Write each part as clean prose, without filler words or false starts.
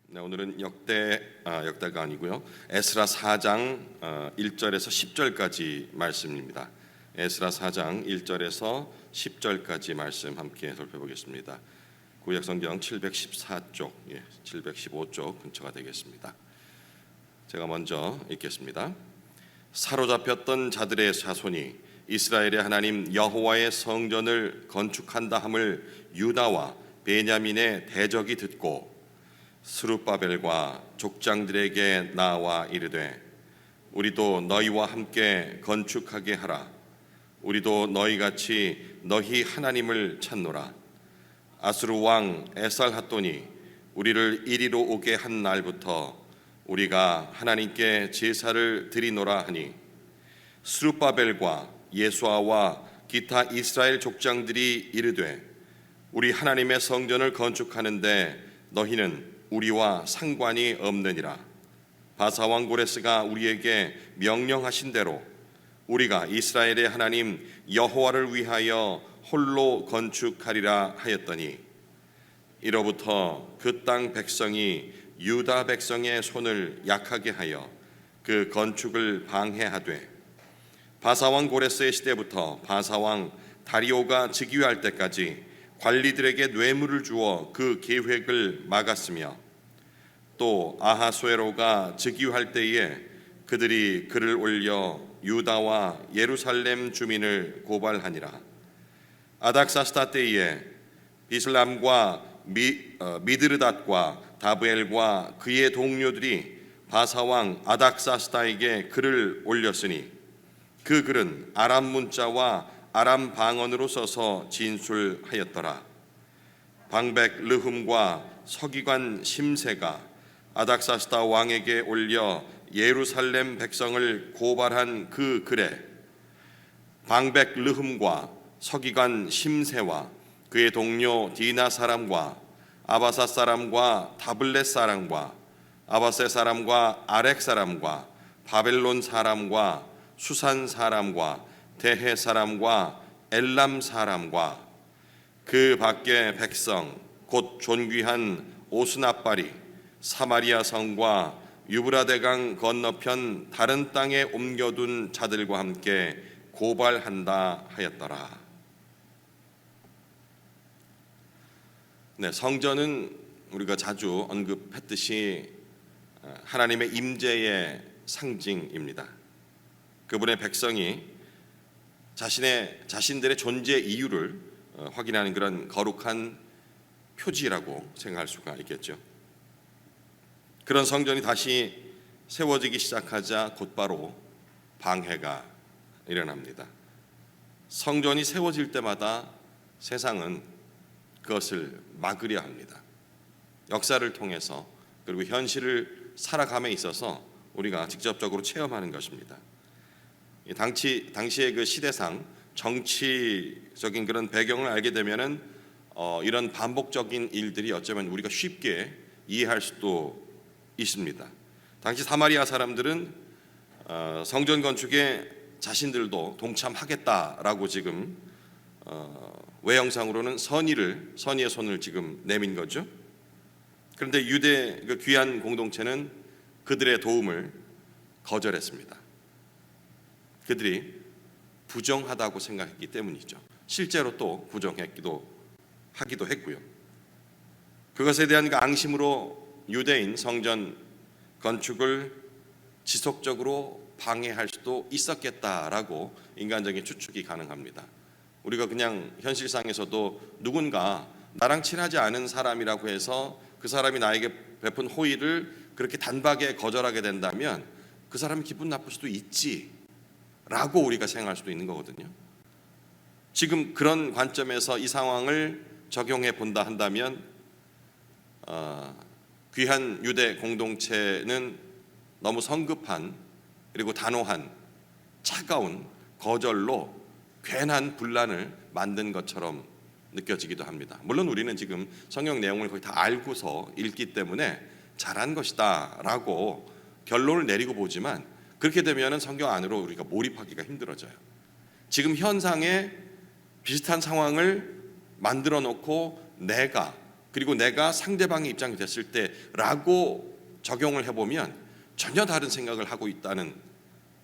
네, 오늘은 역대가 아니고요. 에스라 4장 1절에서 10절까지 말씀입니다. 에스라 4장 1절에서 10절까지 말씀 함께 살펴보겠습니다. 구약 성경 714쪽, 715쪽 근처가 되겠습니다. 제가 먼저 읽겠습니다. 사로잡혔던 자들의 자손이 이스라엘의 하나님 여호와의 성전을 건축한다 함을 유다와 베냐민의 대적이 듣고 스룹바벨과 족장들에게 나와 이르되 우리도 너희와 함께 건축하게 하라. 우리도 너희같이 너희 하나님을 찾노라. 아수르 왕 에살핫돈이 우리를 이리로 오게 한 날부터 우리가 하나님께 제사를 드리노라 하니 스룹바벨과 예수아와 기타 이스라엘 족장들이 이르되 우리 하나님의 성전을 건축하는데 너희는 우리와 상관이 없느니라. 바사왕 고레스가 우리에게 명령하신 대로 우리가 이스라엘의 하나님 여호와를 위하여 홀로 건축하리라 하였더니 이로부터 그 땅 백성이 유다 백성의 손을 약하게 하여 그 건축을 방해하되 바사왕 고레스의 시대부터 바사왕 다리오가 즉위할 때까지 관리들에게 뇌물을 주어 그 계획을 막았으며 또 아하수에로가 즉위할 때에 그들이 글을 올려 유다와 예루살렘 주민을 고발하니라. 아닥사스다 때에 비슬람과 미드르닷과 다브엘과 그의 동료들이 바사왕 아닥사스다에게 글을 올렸으니 그 글은 아람 문자와 아람 방언으로 써서 진술하였더라. 방백 르흠과 서기관 심세가 아닥사스다 왕에게 올려 예루살렘 백성을 고발한 그 글에 방백 르흠과 서기관 심세와 그의 동료 디나 사람과 아바사 사람과 다블렛 사람과 아바세 사람과 아렉 사람과 바벨론 사람과 수산 사람과 대해 사람과 엘람 사람과 그 밖의 백성 곧 존귀한 오스나빨이 사마리아 성과 유브라데강 건너편 다른 땅에 옮겨둔 자들과 함께 고발한다 하였더라. 네, 성전은 우리가 자주 언급했듯이 하나님의 임재의 상징입니다. 그분의 백성이 자신들의 존재 이유를 확인하는 그런 거룩한 표지라고 생각할 수가 있겠죠. 그런 성전이 다시 세워지기 시작하자 곧바로 방해가 일어납니다. 성전이 세워질 때마다 세상은 그것을 막으려 합니다. 역사를 통해서 그리고 현실을 살아감에 있어서 우리가 직접적으로 체험하는 것입니다. 당시의 그 시대상 정치적인 그런 배경을 알게 되면은 이런 반복적인 일들이 어쩌면 우리가 쉽게 이해할 수도 있습니다. 당시 사마리아 사람들은 성전 건축에 자신들도 동참하겠다라고 지금 외형상으로는 선의의 손을 지금 내민 거죠. 그런데 유대 그 귀한 공동체는 그들의 도움을 거절했습니다. 그들이 부정하다고 생각했기 때문이죠. 실제로 또 하기도 했고요. 그것에 대한 그 앙심으로 유대인 성전 건축을 지속적으로 방해할 수도 있었겠다라고 인간적인 추측이 가능합니다. 우리가 그냥 현실상에서도 누군가 나랑 친하지 않은 사람이라고 해서 그 사람이 나에게 베푼 호의를 그렇게 단박에 거절하게 된다면 그 사람이 기분 나쁠 수도 있지 라고 우리가 생각할 수도 있는 거거든요. 지금 그런 관점에서 이 상황을 적용해 본다 한다면 귀한 유대 공동체는 너무 성급한 그리고 단호한 차가운 거절로 괜한 분란을 만든 것처럼 느껴지기도 합니다. 물론 우리는 지금 성경 내용을 거의 다 알고서 읽기 때문에 잘한 것이다 라고 결론을 내리고 보지만 그렇게 되면 성경 안으로 우리가 몰입하기가 힘들어져요. 지금 현상에 비슷한 상황을 만들어 놓고 내가 그리고 내가 상대방의 입장이 됐을 때라고 적용을 해보면 전혀 다른 생각을 하고 있다는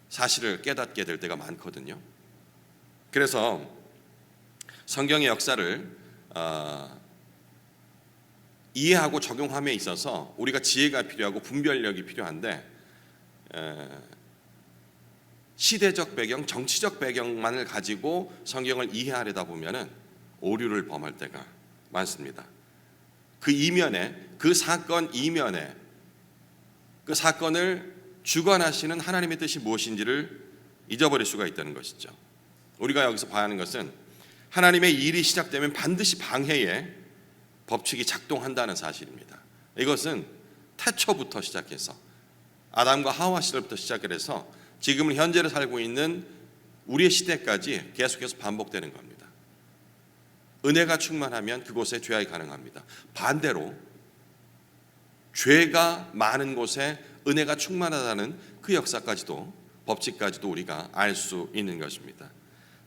사실을 깨닫게 될 때가 많거든요. 그래서 성경의 역사를 이해하고 적용함에 있어서 우리가 지혜가 필요하고 분별력이 필요한데, 시대적 배경, 정치적 배경만을 가지고 성경을 이해하려다 보면은 오류를 범할 때가 많습니다. 그 이면에, 그 사건 이면에 그 사건을 주관하시는 하나님의 뜻이 무엇인지를 잊어버릴 수가 있다는 것이죠. 우리가 여기서 봐야 하는 것은 하나님의 일이 시작되면 반드시 방해의 법칙이 작동한다는 사실입니다. 이것은 태초부터 시작해서 아담과 하와 시절부터 시작해서 지금 현재를 살고 있는 우리의 시대까지 계속해서 반복되는 겁니다. 은혜가 충만하면 그곳에 죄악이 가능합니다. 반대로 죄가 많은 곳에 은혜가 충만하다는 그 역사까지도, 법칙까지도 우리가 알 수 있는 것입니다.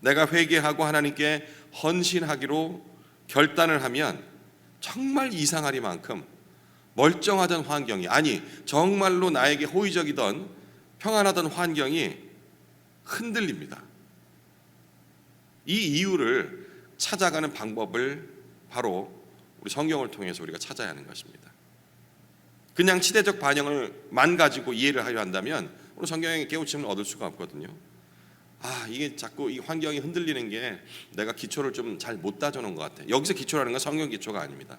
내가 회개하고 하나님께 헌신하기로 결단을 하면 정말 이상하리만큼 멀쩡하던 환경이, 아니 정말로 나에게 호의적이던 평안하던 환경이 흔들립니다. 이 이유를 찾아가는 방법을 바로 우리 성경을 통해서 우리가 찾아야 하는 것입니다. 그냥 시대적 반영을만 가지고 이해를 하려 한다면 오늘 성경의 깨우침을 얻을 수가 없거든요. 이게 자꾸 이 환경이 흔들리는 게 내가 기초를 좀 잘 못 다져놓은 것 같아. 여기서 기초라는 건 성경 기초가 아닙니다.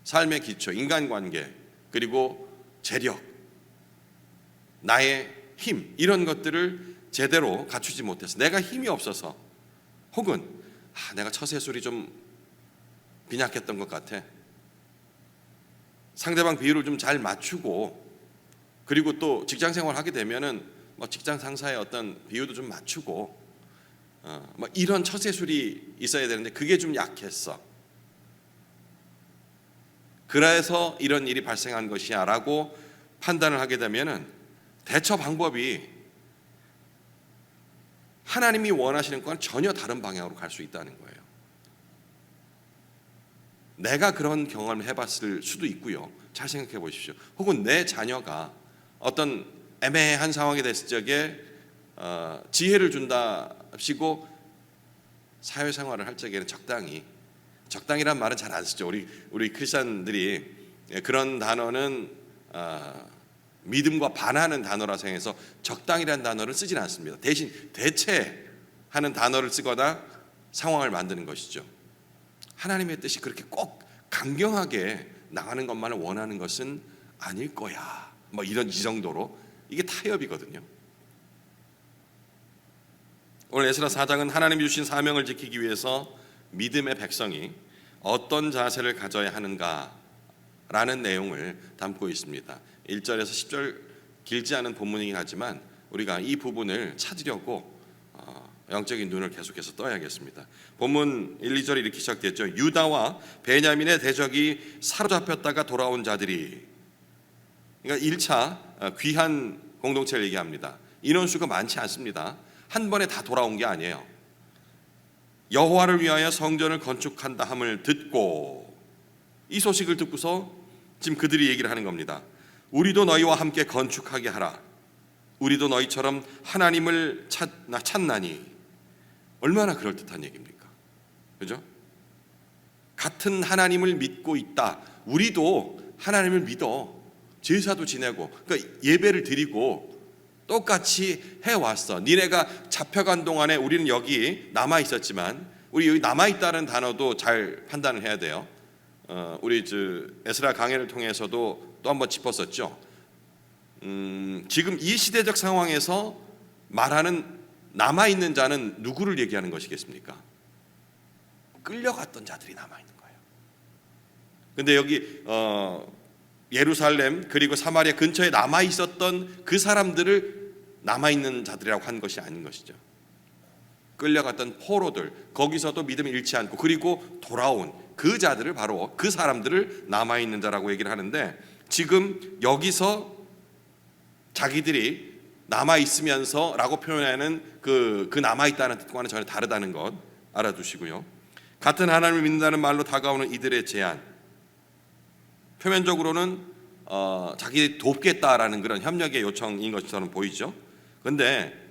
삶의 기초, 인간관계, 그리고 재력, 나의 힘, 이런 것들을 제대로 갖추지 못해서, 내가 힘이 없어서, 혹은 내가 처세술이 좀 빈약했던 것 같아, 상대방 비율을 좀 잘 맞추고, 그리고 또 직장 생활 하게 되면은 직장 상사의 어떤 비율도 좀 맞추고, 이런 처세술이 있어야 되는데 그게 좀 약했어. 그래서 이런 일이 발생한 것이야 라고 판단을 하게 되면은 대처 방법이 하나님이 원하시는 건 전혀 다른 방향으로 갈 수 있다는 거예요. 내가 그런 경험을 해봤을 수도 있고요. 잘 생각해 보십시오. 혹은 내 자녀가 어떤 애매한 상황이 됐을 적에 지혜를 준답시고 사회생활을 할 적에는 적당이란 말은 잘 안 쓰죠. 우리 크리스찬들이 그런 단어는 믿음과 반하는 단어라 생각해서 적당이라는 단어를 쓰진 않습니다. 대신 대체하는 단어를 쓰거나 상황을 만드는 것이죠. 하나님의 뜻이 그렇게 꼭 강경하게 나가는 것만을 원하는 것은 아닐 거야. 이 정도로 이게 타협이거든요. 오늘 에스라 4장은 하나님이 주신 사명을 지키기 위해서 믿음의 백성이 어떤 자세를 가져야 하는가라는 내용을 담고 있습니다. 1절에서 10절 길지 않은 본문이긴 하지만 우리가 이 부분을 찾으려고 영적인 눈을 계속해서 떠야겠습니다. 본문 1, 2절이 이렇게 시작됐죠. 유다와 베냐민의 대적이 사로잡혔다가 돌아온 자들이, 그러니까 1차 귀한 공동체를 얘기합니다. 인원수가 많지 않습니다. 한 번에 다 돌아온 게 아니에요. 여호와를 위하여 성전을 건축한다 함을 듣고, 이 소식을 듣고서 지금 그들이 얘기를 하는 겁니다. 우리도 너희와 함께 건축하게 하라. 우리도 너희처럼 하나님을 찾나니. 얼마나 그럴듯한 얘기입니까? 그죠? 같은 하나님을 믿고 있다. 우리도 하나님을 믿어. 제사도 지내고, 그러니까 예배를 드리고 똑같이 해왔어. 니네가 잡혀간 동안에 우리는 여기 남아 있었지만, 우리 여기 남아 있다는 단어도 잘 판단을 해야 돼요. 우리 에스라 강해를 통해서도 또 한번 짚었었죠. 지금 이 시대적 상황에서 말하는 남아 있는 자는 누구를 얘기하는 것이겠습니까? 끌려갔던 자들이 남아 있는 거예요. 근데 여기 예루살렘 그리고 사마리아 근처에 남아 있었던 그 사람들을 남아 있는 자들이라고 한 것이 아닌 것이죠. 끌려갔던 포로들, 거기서도 믿음이 잃지 않고 그리고 돌아온 그 자들을, 바로 그 사람들을 남아 있는 자라고 얘기를 하는데, 지금 여기서 자기들이 남아 있으면서라고 표현하는 그 남아 있다는 뜻과는 전혀 다르다는 것 알아두시고요. 같은 하나님을 믿는다는 말로 다가오는 이들의 제안, 표면적으로는 자기 돕겠다라는 그런 협력의 요청인 것처럼 보이죠. 그런데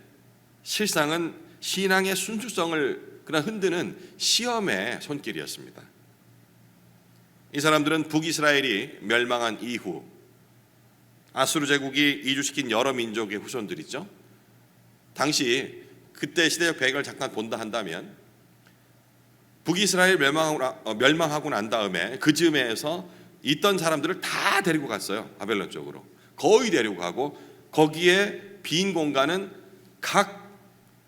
실상은 신앙의 순수성을 그냥 흔드는 시험의 손길이었습니다. 이 사람들은 북이스라엘이 멸망한 이후 아수르 제국이 이주시킨 여러 민족의 후손들이죠. 당시 그때 시대적 배경을 잠깐 본다 한다면 북이스라엘 멸망하고 난 다음에 그 즈음에서 있던 사람들을 다 데리고 갔어요. 바벨론 쪽으로 거의 데리고 가고, 거기에 빈 공간은 각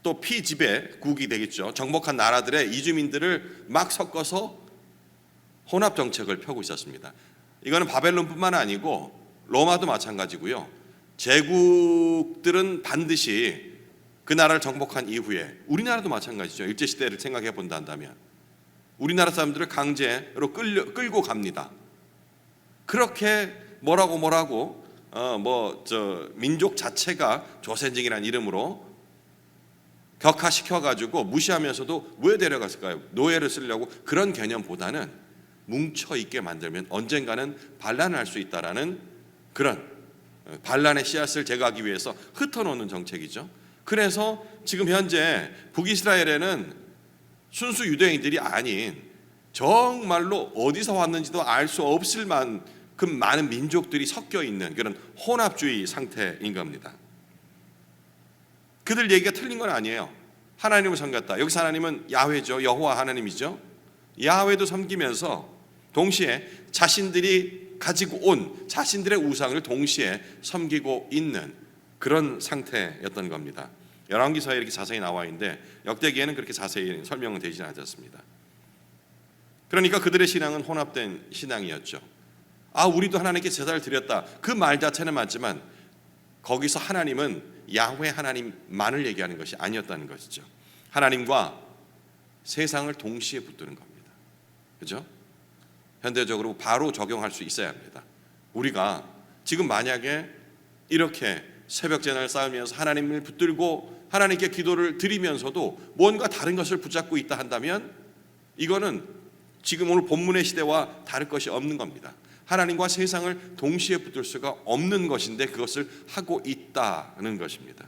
또 피지배국이 되겠죠. 정복한 나라들의 이주민들을 막 섞어서 혼합 정책을 펴고 있었습니다. 이거는 바벨론뿐만 아니고 로마도 마찬가지고요. 제국들은 반드시 그 나라를 정복한 이후에, 우리나라도 마찬가지죠. 일제시대를 생각해 본다면 우리나라 사람들을 강제로 끌고 갑니다. 그렇게 뭐라고 민족 자체가 조센징이라는 이름으로 격화시켜가지고 무시하면서도 왜 데려갔을까요? 노예를 쓰려고. 그런 개념보다는 뭉쳐있게 만들면 언젠가는 반란을 할 수 있다라는 그런 반란의 씨앗을 제거하기 위해서 흩어놓는 정책이죠. 그래서 지금 현재 북이스라엘에는 순수 유대인들이 아닌 정말로 어디서 왔는지도 알 수 없을 만큼 많은 민족들이 섞여 있는 그런 혼합주의 상태인 겁니다. 그들 얘기가 틀린 건 아니에요. 하나님을 섬겼다. 여기서 하나님은 야훼죠. 여호와 하나님이죠. 야훼도 섬기면서 동시에 자신들이 가지고 온 자신들의 우상을 동시에 섬기고 있는 그런 상태였던 겁니다. 열왕기서에 이렇게 자세히 나와 있는데 역대기에는 그렇게 자세히 설명은 되지 않았습니다. 그러니까 그들의 신앙은 혼합된 신앙이었죠. 우리도 하나님께 제사를 드렸다. 그 말 자체는 맞지만 거기서 하나님은 야훼 하나님만을 얘기하는 것이 아니었다는 것이죠. 하나님과 세상을 동시에 붙드는 겁니다. 그렇죠? 현대적으로 바로 적용할 수 있어야 합니다. 우리가 지금 만약에 이렇게 새벽 제단을 쌓으면서 하나님을 붙들고 하나님께 기도를 드리면서도 뭔가 다른 것을 붙잡고 있다 한다면 이거는 지금 오늘 본문의 시대와 다를 것이 없는 겁니다. 하나님과 세상을 동시에 붙들 수가 없는 것인데 그것을 하고 있다는 것입니다.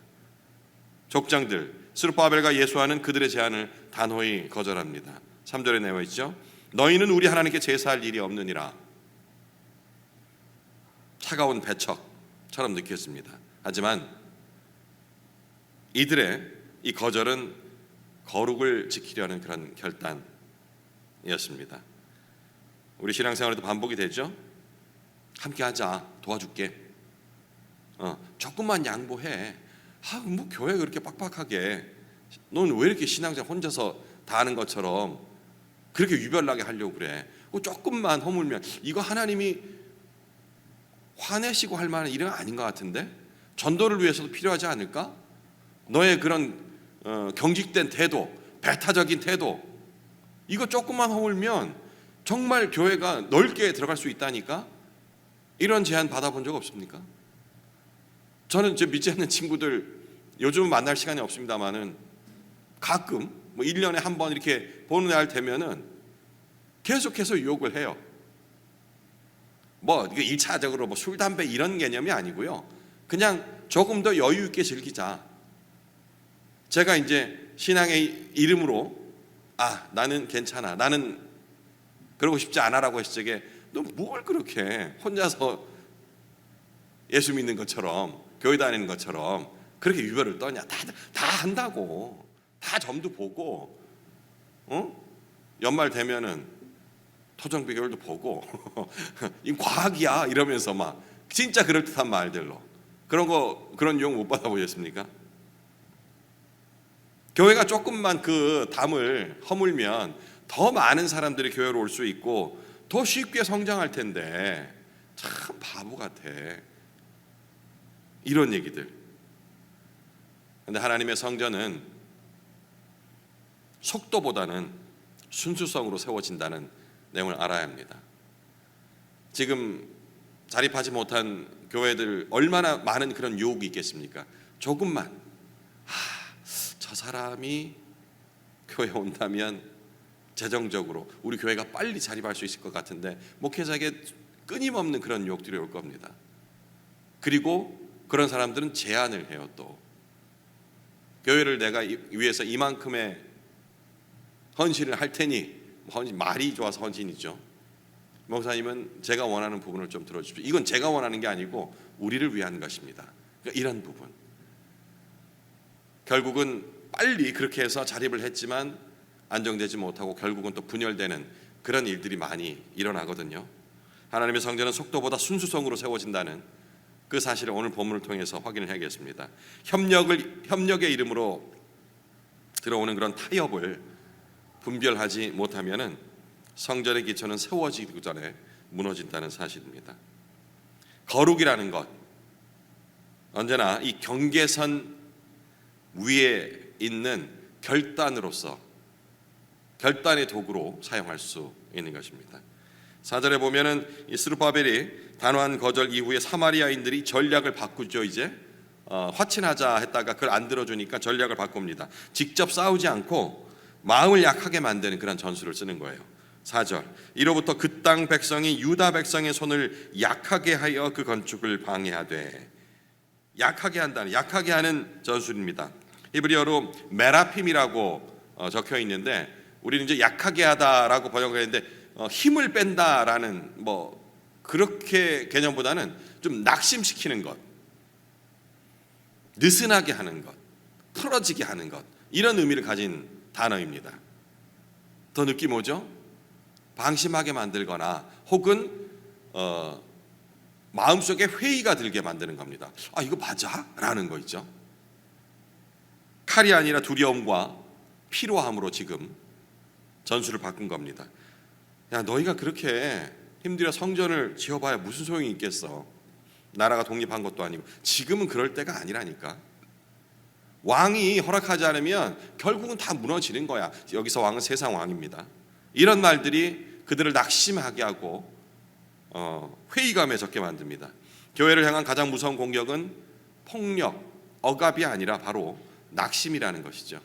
족장들 스룹바벨과 예수아는 그들의 제안을 단호히 거절합니다. 3절에 나와 있죠. 너희는 우리 하나님께 제사할 일이 없느니라. 차가운 배척처럼 느꼈습니다. 하지만 이들의 이 거절은 거룩을 지키려는 그런 결단이었습니다. 우리 신앙생활에도 반복이 되죠. 함께 하자, 도와줄게. 조금만 양보해. 뭐 교회 그렇게 빡빡하게, 넌 왜 이렇게 신앙생활 혼자서 다 하는 것처럼 그렇게 유별나게 하려고 그래. 조금만 허물면 이거 하나님이 화내시고 할 만한 일은 아닌 것 같은데, 전도를 위해서도 필요하지 않을까? 너의 그런 경직된 태도, 배타적인 태도, 이거 조금만 허물면 정말 교회가 넓게 들어갈 수 있다니까. 이런 제안 받아본 적 없습니까? 저는 제 믿지 않는 친구들 요즘 만날 시간이 없습니다만은 가끔 1년에 한 번 이렇게 보는 날 되면은 계속해서 유혹을 해요. 이게 1차적으로 술, 담배 이런 개념이 아니고요. 그냥 조금 더 여유 있게 즐기자. 제가 이제 신앙의 이름으로 나는 괜찮아, 나는 그러고 싶지 않아라고 했을 적에 너 뭘 그렇게 혼자서 예수 믿는 것처럼 교회 다니는 것처럼 그렇게 유별을 떠냐. 다 한다고. 다 점도 보고 연말 되면은 토정 비결도 보고 이 과학이야 이러면서 막 진짜 그럴듯한 말들로 그런 유혹 못 받아보셨습니까? 교회가 조금만 그 담을 허물면 더 많은 사람들이 교회로 올 수 있고 더 쉽게 성장할 텐데 참 바보 같아. 이런 얘기들. 그런데 하나님의 성전은 속도보다는 순수성으로 세워진다는 내용을 알아야 합니다. 지금 자립하지 못한 교회들 얼마나 많은 그런 유혹이 있겠습니까? 조금만 저 사람이 교회 온다면 재정적으로 우리 교회가 빨리 자립할 수 있을 것 같은데 목회자에게 끊임없는 그런 유혹들이 올 겁니다. 그리고 그런 사람들은 제안을 해요. 또 교회를 내가 위해서 이만큼의 헌신을 할 테니, 말이 좋아서 헌신이죠. 목사님은 제가 원하는 부분을 좀 들어주십시오. 이건 제가 원하는 게 아니고 우리를 위한 것입니다. 그러니까 이런 부분, 결국은 빨리 그렇게 해서 자립을 했지만 안정되지 못하고 결국은 또 분열되는 그런 일들이 많이 일어나거든요. 하나님의 성전은 속도보다 순수성으로 세워진다는 그 사실을 오늘 본문을 통해서 확인을 해야겠습니다. 협력의 이름으로 들어오는 그런 타협을 분별하지 못하면은 성전의 기초는 세워지기 전에 무너진다는 사실입니다. 거룩이라는 것, 언제나 이 경계선 위에 있는 결단으로서, 결단의 도구로 사용할 수 있는 것입니다. 4절에 보면은 이 스룹바벨이 단호한 거절 이후에 사마리아인들이 전략을 바꾸죠. 이제 화친하자 했다가 그걸 안 들어주니까 전략을 바꿉니다. 직접 싸우지 않고 마음을 약하게 만드는 그런 전술을 쓰는 거예요. 4절, 이로부터 그 땅 백성이 유다 백성의 손을 약하게 하여 그 건축을 방해하되, 약하게 한다는, 약하게 하는 전술입니다. 히브리어로 메라핌이라고 적혀 있는데 우리는 이제 약하게 하다라고 번역했는데 힘을 뺀다라는 그렇게 개념보다는 좀 낙심시키는 것, 느슨하게 하는 것, 풀어지게 하는 것, 이런 의미를 가진 단어입니다. 더 느낌 오죠? 방심하게 만들거나 혹은 마음속에 회의가 들게 만드는 겁니다. 아, 이거 맞아? 라는 거 있죠. 칼이 아니라 두려움과 피로함으로 지금 전술을 바꾼 겁니다. 야, 너희가 그렇게 힘들어 성전을 지어봐야 무슨 소용이 있겠어. 나라가 독립한 것도 아니고. 지금은 그럴 때가 아니라니까. 왕이 허락하지 않으면 결국은 다 무너지는 거야. 여기서 왕은 세상 왕입니다. 이런 말들이 그들을 낙심하게 하고 회의감에 젖게 만듭니다. 교회를 향한 가장 무서운 공격은 폭력, 억압이 아니라 바로 낙심이라는 것이죠.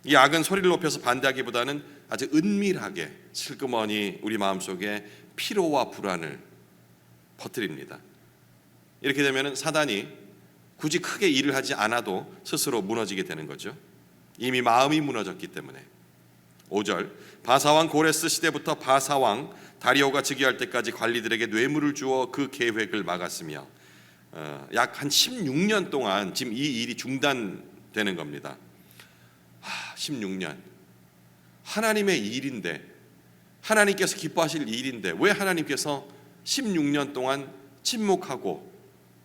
이 악은 소리를 높여서 반대하기보다는 아주 은밀하게 슬그머니 우리 마음속에 피로와 불안을 퍼뜨립니다. 이렇게 되면 사단이 굳이 크게 일을 하지 않아도 스스로 무너지게 되는 거죠. 이미 마음이 무너졌기 때문에. 5절, 바사왕 고레스 시대부터 바사왕 다리오가 즉위할 때까지 관리들에게 뇌물을 주어 그 계획을 막았으며 약 한 16년 동안 지금 이 일이 중단되는 겁니다. 16년, 하나님의 일인데, 하나님께서 기뻐하실 일인데 왜 하나님께서 16년 동안 침묵하고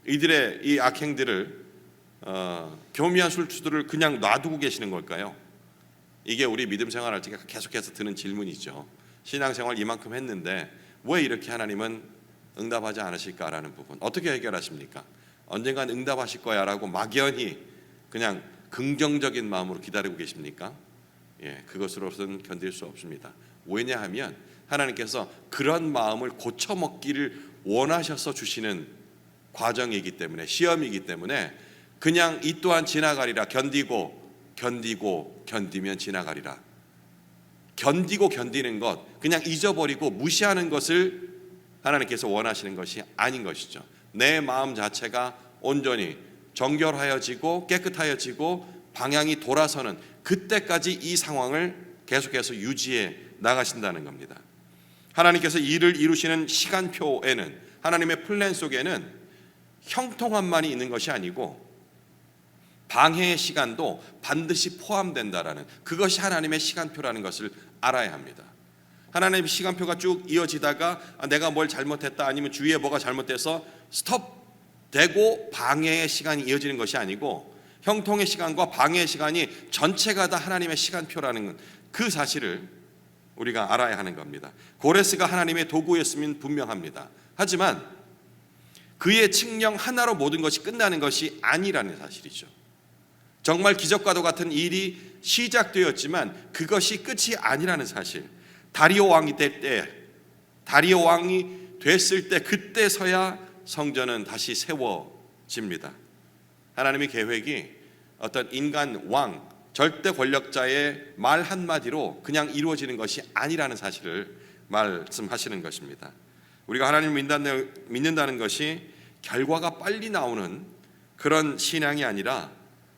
이들의 이 악행들을 교미한 술수들을 그냥 놔두고 계시는 걸까요? 이게 우리 믿음 생활할 때 계속해서 드는 질문이죠. 신앙생활 이만큼 했는데 왜 이렇게 하나님은 응답하지 않으실까라는 부분, 어떻게 해결하십니까? 언젠간 응답하실 거야 라고 막연히 그냥 긍정적인 마음으로 기다리고 계십니까? 그것으로서는 견딜 수 없습니다. 왜냐하면 하나님께서 그런 마음을 고쳐먹기를 원하셔서 주시는 과정이기 때문에, 시험이기 때문에 그냥 이 또한 지나가리라. 견디면 지나가리라. 견디고 견디는 것, 그냥 잊어버리고 무시하는 것을 하나님께서 원하시는 것이 아닌 것이죠. 내 마음 자체가 온전히 정결하여지고 깨끗하여지고 방향이 돌아서는 그때까지 이 상황을 계속해서 유지해 나가신다는 겁니다. 하나님께서 일을 이루시는 시간표에는, 하나님의 플랜 속에는 형통함만이 있는 것이 아니고 방해의 시간도 반드시 포함된다라는, 그것이 하나님의 시간표라는 것을 알아야 합니다. 하나님의 시간표가 쭉 이어지다가 내가 뭘 잘못했다, 아니면 주위에 뭐가 잘못돼서 스톱되고 방해의 시간이 이어지는 것이 아니고 형통의 시간과 방해의 시간이 전체가 다 하나님의 시간표라는 그 사실을 우리가 알아야 하는 겁니다. 고레스가 하나님의 도구였으면 분명합니다. 하지만 그의 칙령 하나로 모든 것이 끝나는 것이 아니라는 사실이죠. 정말 기적과도 같은 일이 시작되었지만 그것이 끝이 아니라는 사실. 다리오 왕이 됐을 때 그때서야 성전은 다시 세워집니다. 하나님의 계획이 어떤 인간 왕, 절대 권력자의 말 한마디로 그냥 이루어지는 것이 아니라는 사실을 말씀하시는 것입니다. 우리가 하나님을 믿는다는 것이 결과가 빨리 나오는 그런 신앙이 아니라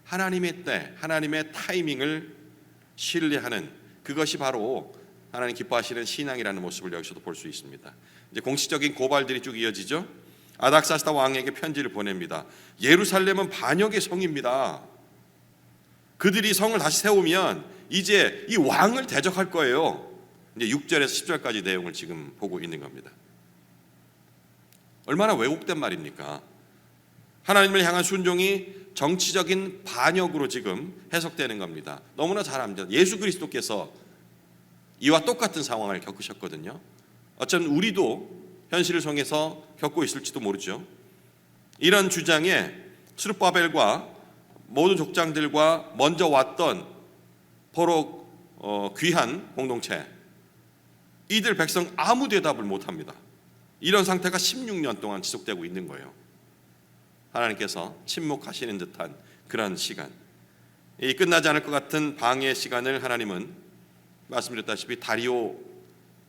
하나님의 때, 하나님의 타이밍을 신뢰하는, 그것이 바로 하나님 기뻐하시는 신앙이라는 모습을 여기서도 볼 수 있습니다. 이제 공식적인 고발들이 쭉 이어지죠. 아닥사스다 왕에게 편지를 보냅니다. 예루살렘은 반역의 성입니다. 그들이 성을 다시 세우면 이제 이 왕을 대적할 거예요. 이제 6절에서 10절까지 내용을 지금 보고 있는 겁니다. 얼마나 왜곡된 말입니까? 하나님을 향한 순종이 정치적인 반역으로 지금 해석되는 겁니다. 너무나 잘 압니다. 예수 그리스도께서 이와 똑같은 상황을 겪으셨거든요. 어쩌면 우리도 현실을 통해서 겪고 있을지도 모르죠. 이런 주장에 스룹바벨과 모든 족장들과 먼저 왔던 포로 귀한 공동체, 이들 백성 아무 대답을 못합니다. 이런 상태가 16년 동안 지속되고 있는 거예요. 하나님께서 침묵하시는 듯한 그런 시간, 이 끝나지 않을 것 같은 방해의 시간을 하나님은 말씀드렸다시피 다리오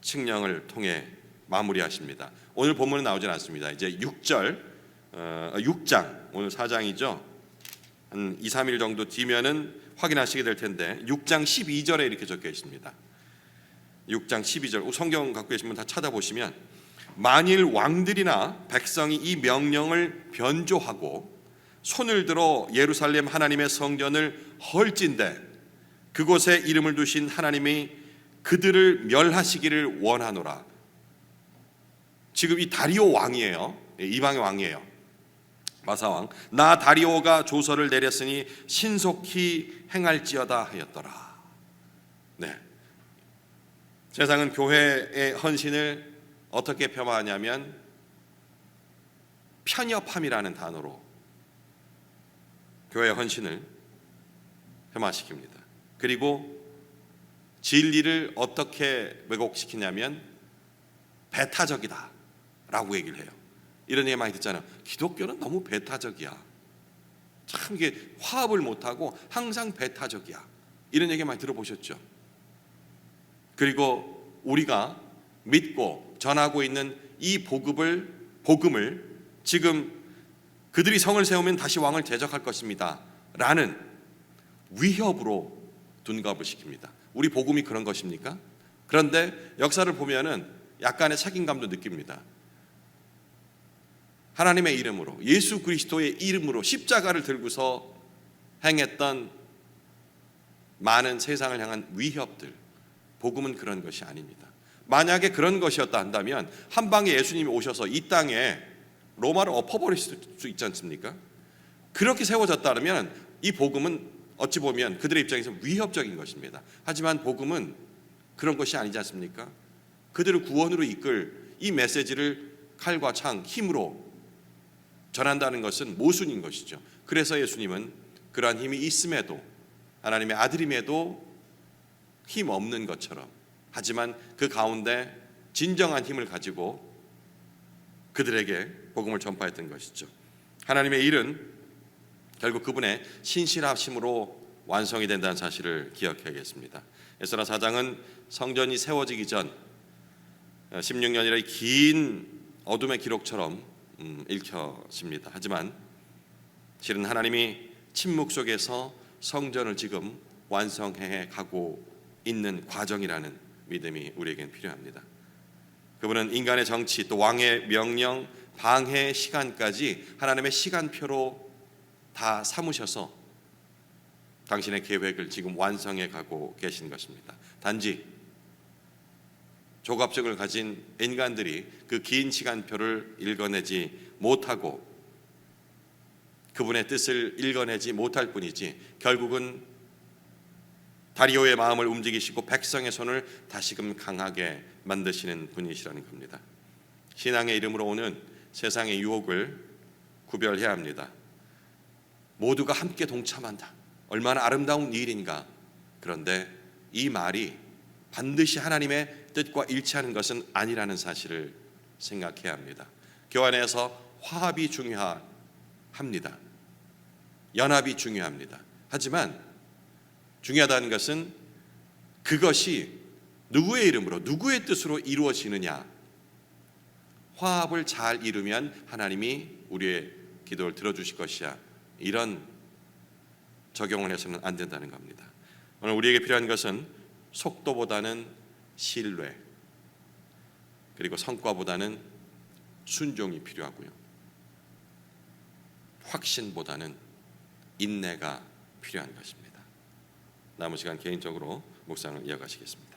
칙령을 통해 마무리하십니다. 오늘 본문은 나오진 않습니다. 이제 6장, 오늘 4장이죠. 한 2, 3일 정도 뒤면은 확인하시게 될 텐데 6장 12절에 이렇게 적혀 있습니다. 6장 12절, 성경 갖고 계시면 다 찾아보시면, 만일 왕들이나 백성이 이 명령을 변조하고 손을 들어 예루살렘 하나님의 성전을 헐진대 그곳에 이름을 두신 하나님이 그들을 멸하시기를 원하노라. 지금 이 다리오 왕이에요. 이방의 왕이에요. 마사왕. 나 다리오가 조서를 내렸으니 신속히 행할지어다 하였더라. 네. 세상은 교회의 헌신을 어떻게 폄하하냐면 편협함이라는 단어로 교회의 헌신을 폄하시킵니다. 그리고 진리를 어떻게 왜곡시키냐면 배타적이다 라고 얘기를 해요. 이런 얘기 많이 듣잖아요. 기독교는 너무 배타적이야. 참 이게 화합을 못하고 항상 배타적이야. 이런 얘기 많이 들어보셨죠? 그리고 우리가 믿고 전하고 있는 이 복음을 지금 그들이 성을 세우면 다시 왕을 대적할 것입니다 라는 위협으로 둔갑을 시킵니다. 우리 복음이 그런 것입니까? 그런데 역사를 보면은 약간의 책임감도 느낍니다. 하나님의 이름으로, 예수 그리스도의 이름으로 십자가를 들고서 행했던 많은 세상을 향한 위협들, 복음은 그런 것이 아닙니다. 만약에 그런 것이었다 한다면 한 방에 예수님이 오셔서 이 땅에 로마를 엎어버릴 수 있지 않습니까? 그렇게 세워졌다면 이 복음은 어찌 보면 그들의 입장에서 위협적인 것입니다. 하지만 복음은 그런 것이 아니지 않습니까? 그들을 구원으로 이끌 이 메시지를 칼과 창, 힘으로 전한다는 것은 모순인 것이죠. 그래서 예수님은 그러한 힘이 있음에도, 하나님의 아들임에도 힘 없는 것처럼, 하지만 그 가운데 진정한 힘을 가지고 그들에게 복음을 전파했던 것이죠. 하나님의 일은 결국 그분의 신실하심으로 완성이 된다는 사실을 기억해야겠습니다. 에스라 4장은 성전이 세워지기 전 16년이라는 긴 어둠의 기록처럼 읽혀집니다. 하지만 실은 하나님이 침묵 속에서 성전을 지금 완성해 가고 있는 과정이라는 믿음이 우리에겐 필요합니다. 그분은 인간의 정치, 또 왕의 명령, 방해 시간까지 하나님의 시간표로 다 삼으셔서 당신의 계획을 지금 완성해 가고 계신 것입니다. 단지 조갑증을 가진 인간들이 그 긴 시간표를 읽어내지 못하고 그분의 뜻을 읽어내지 못할 뿐이지, 결국은 다리오의 마음을 움직이시고 백성의 손을 다시금 강하게 만드시는 분이시라는 겁니다. 신앙의 이름으로 오는 세상의 유혹을 구별해야 합니다. 모두가 함께 동참한다. 얼마나 아름다운 일인가. 그런데 이 말이 반드시 하나님의 뜻과 일치하는 것은 아니라는 사실을 생각해야 합니다. 교회 안에서 화합이 중요합니다. 연합이 중요합니다. 하지만 중요하다는 것은 그것이 누구의 이름으로, 누구의 뜻으로 이루어지느냐, 화합을 잘 이루면 하나님이 우리의 기도를 들어주실 것이야. 이런 적용을 해서는 안 된다는 겁니다. 오늘 우리에게 필요한 것은 속도보다는 신뢰, 그리고 성과보다는 순종이 필요하고요. 확신보다는 인내가 필요한 것입니다. 남은 시간 개인적으로 묵상을 이어가시겠습니다.